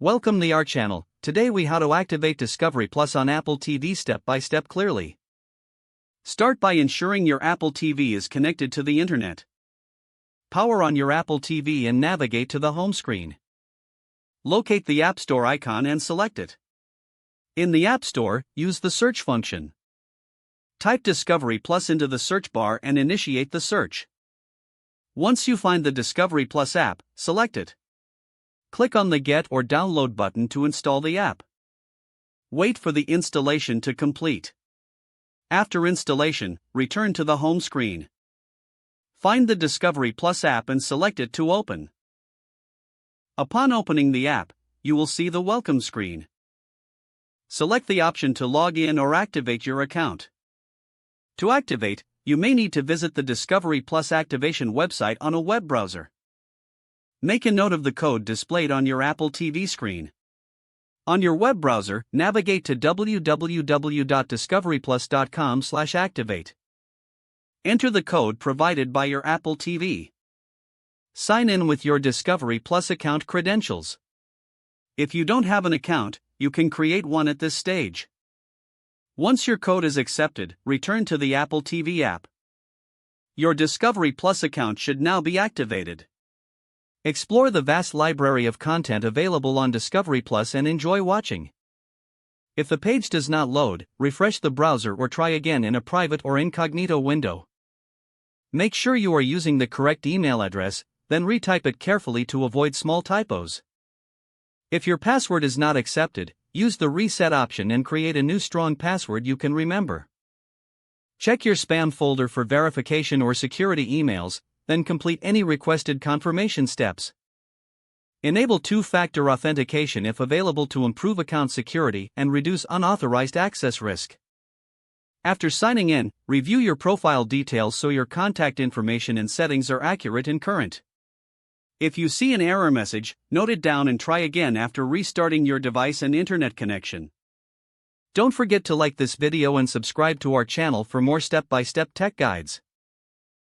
Welcome to our channel. Today we how to activate Discovery Plus on Apple TV step by step clearly. Start by ensuring your Apple TV is connected to the internet. Power on your Apple TV and navigate to the home screen. Locate the App Store icon and select it. In the App Store, use the search function. Type Discovery Plus into the search bar and initiate the search. Once you find the Discovery Plus app, select it. Click on the Get or Download button to install the app. Wait for the installation to complete. After installation, return to the home screen. Find the Discovery Plus app and select it to open. Upon opening the app, you will see the welcome screen. Select the option to log in or activate your account. To activate, you may need to visit the Discovery Plus activation website on a web browser. Make a note of the code displayed on your Apple TV screen. On your web browser, navigate to www.discoveryplus.com/activate. Enter the code provided by your Apple TV. Sign in with your Discovery Plus account credentials. If you don't have an account, you can create one at this stage. Once your code is accepted, return to the Apple TV app. Your Discovery Plus account should now be activated. Explore the vast library of content available on Discovery Plus and enjoy watching. If the page does not load, refresh the browser or try again in a private or incognito window. Make sure you are using the correct email address, then retype it carefully to avoid small typos. If your password is not accepted, use the reset option and create a new strong password you can remember. Check your spam folder for verification or security emails, then complete any requested confirmation steps. Enable two-factor authentication if available to improve account security and reduce unauthorized access risk. After signing in, review your profile details so your contact information and settings are accurate and current. If you see an error message, note it down and try again after restarting your device and internet connection. Don't forget to like this video and subscribe to our channel for more step-by-step tech guides.